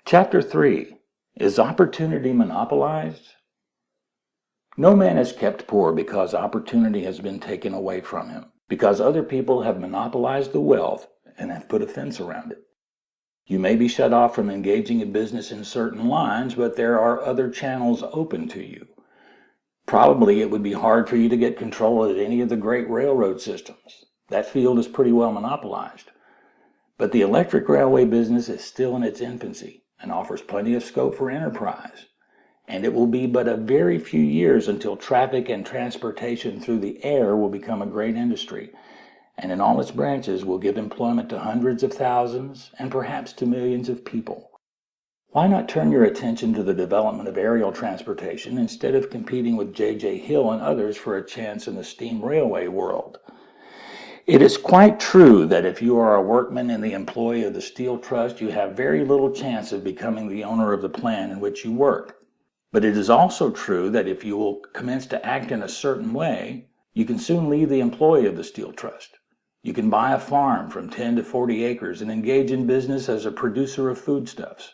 Chapter 3. Is opportunity monopolized? No man is kept poor because opportunity has been taken away from him, because other people have monopolized the wealth and have put a fence around it. You may be shut off from engaging in business in certain lines, but there are other channels open to you. Probably it would be hard for you to get control of any of the great railroad systems. That field is pretty well monopolized. But the electric railway business is still in its infancy and offers plenty of scope for enterprise. And it will be but a very few years until traffic and transportation through the air will become a great industry, and in all its branches will give employment to hundreds of thousands and perhaps to millions of people. Why not turn your attention to the development of aerial transportation instead of competing with J.J. Hill and others for a chance in the steam railway world? It is quite true that if you are a workman in the employ of the Steel Trust, you have very little chance of becoming the owner of the plant in which you work. But it is also true that if you will commence to act in a certain way, you can soon leave the employ of the Steel Trust. You can buy a farm from 10 to 40 acres and engage in business as a producer of foodstuffs.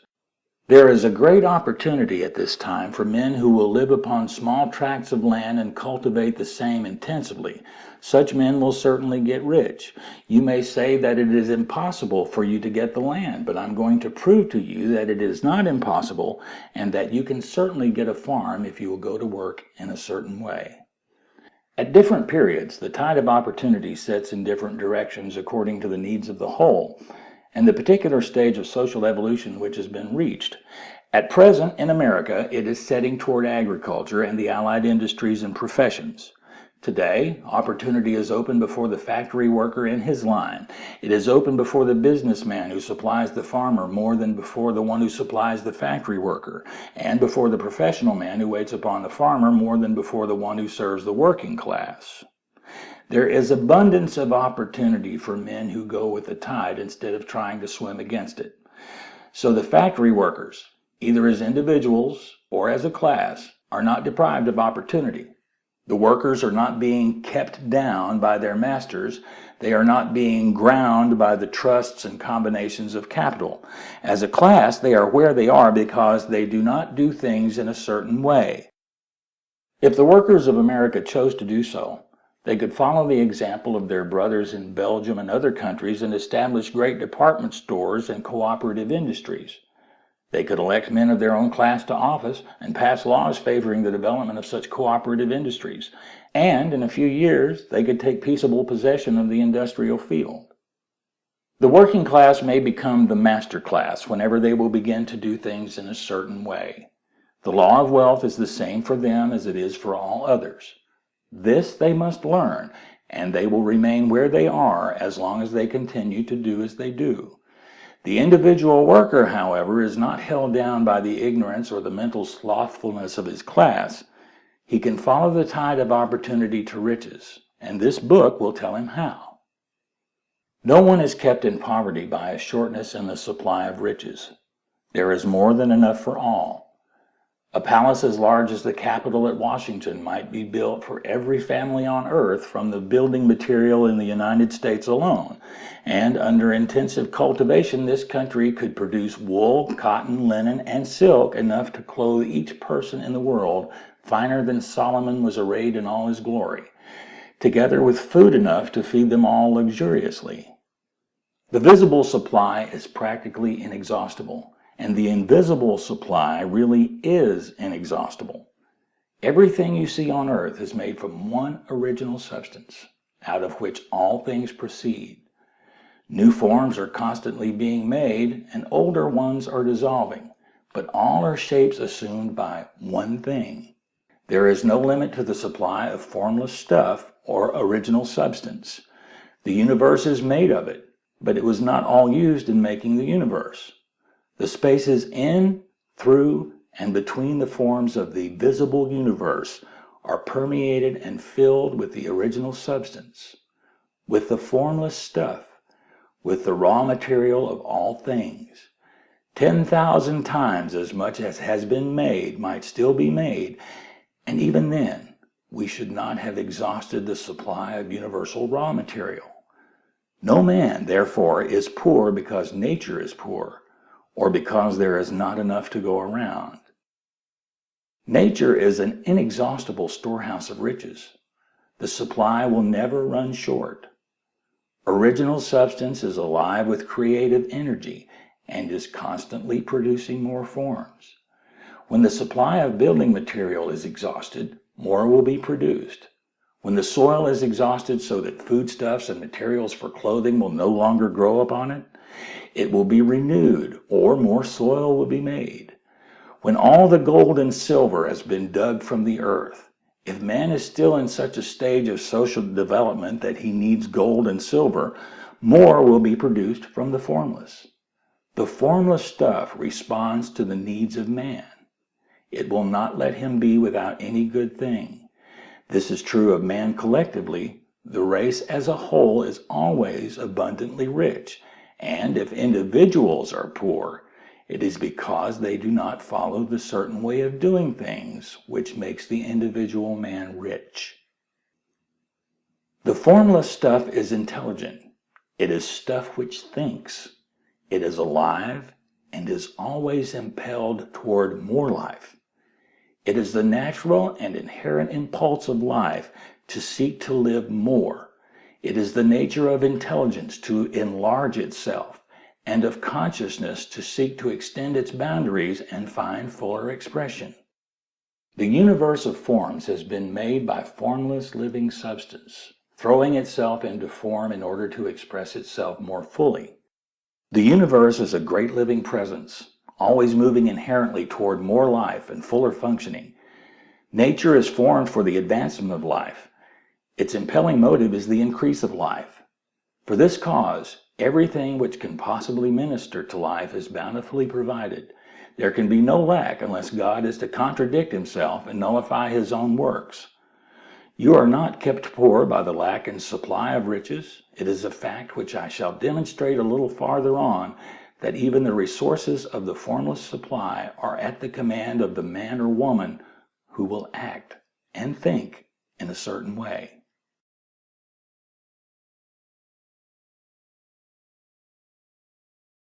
There is a great opportunity at this time for men who will live upon small tracts of land and cultivate the same intensively. Such men will certainly get rich. You may say that it is impossible for you to get the land, but I'm going to prove to you that it is not impossible and that you can certainly get a farm if you will go to work in a certain way. At different periods, the tide of opportunity sets in different directions according to the needs of the whole and the particular stage of social evolution which has been reached. At present, in America, it is setting toward agriculture and the allied industries and professions. Today, opportunity is open before the factory worker in his line. It is open before the businessman who supplies the farmer more than before the one who supplies the factory worker, and before the professional man who waits upon the farmer more than before the one who serves the working class. There is abundance of opportunity for men who go with the tide instead of trying to swim against it. So the factory workers, either as individuals or as a class, are not deprived of opportunity. The workers are not being kept down by their masters. They are not being ground by the trusts and combinations of capital. As a class, they are where they are because they do not do things in a certain way. If the workers of America chose to do so, they could follow the example of their brothers in Belgium and other countries and establish great department stores and cooperative industries. They could elect men of their own class to office and pass laws favoring the development of such cooperative industries. And in a few years, they could take peaceable possession of the industrial field. The working class may become the master class whenever they will begin to do things in a certain way. The law of wealth is the same for them as it is for all others. This they must learn, and they will remain where they are as long as they continue to do as they do. The individual worker, however, is not held down by the ignorance or the mental slothfulness of his class. He can follow the tide of opportunity to riches, and this book will tell him how. No one is kept in poverty by a shortness in the supply of riches. There is more than enough for all. A palace as large as the Capitol at Washington might be built for every family on earth from the building material in the United States alone, and under intensive cultivation this country could produce wool, cotton, linen, and silk enough to clothe each person in the world finer than Solomon was arrayed in all his glory, together with food enough to feed them all luxuriously. The visible supply is practically inexhaustible. And the invisible supply really is inexhaustible. Everything you see on earth is made from one original substance, out of which all things proceed. New forms are constantly being made, and older ones are dissolving, but all are shapes assumed by one thing. There is no limit to the supply of formless stuff or original substance. The universe is made of it, but it was not all used in making the universe. The spaces in, through, and between the forms of the visible universe are permeated and filled with the original substance, with the formless stuff, with the raw material of all things. 10,000 times as much as has been made might still be made, and even then, we should not have exhausted the supply of universal raw material. No man, therefore, is poor because nature is poor, or because there is not enough to go around. Nature is an inexhaustible storehouse of riches. The supply will never run short. Original substance is alive with creative energy and is constantly producing more forms. When the supply of building material is exhausted, more will be produced. When the soil is exhausted so that foodstuffs and materials for clothing will no longer grow upon it, it will be renewed, or more soil will be made. When all the gold and silver has been dug from the earth, if man is still in such a stage of social development that he needs gold and silver, more will be produced from the formless. The formless stuff responds to the needs of man. It will not let him be without any good thing. This is true of man collectively. The race as a whole is always abundantly rich, and if individuals are poor, it is because they do not follow the certain way of doing things which makes the individual man rich. The formless stuff is intelligent. It is stuff which thinks. It is alive and is always impelled toward more life. It is the natural and inherent impulse of life to seek to live more. It is the nature of intelligence to enlarge itself, and of consciousness to seek to extend its boundaries and find fuller expression. The universe of forms has been made by formless living substance, throwing itself into form in order to express itself more fully. The universe is a great living presence, always moving inherently toward more life and fuller functioning. Nature is formed for the advancement of life. Its impelling motive is the increase of life. For this cause, everything which can possibly minister to life is bountifully provided. There can be no lack unless God is to contradict himself and nullify his own works. You are not kept poor by the lack and supply of riches. It is a fact which I shall demonstrate a little farther on, that even the resources of the formless supply are at the command of the man or woman who will act and think in a certain way.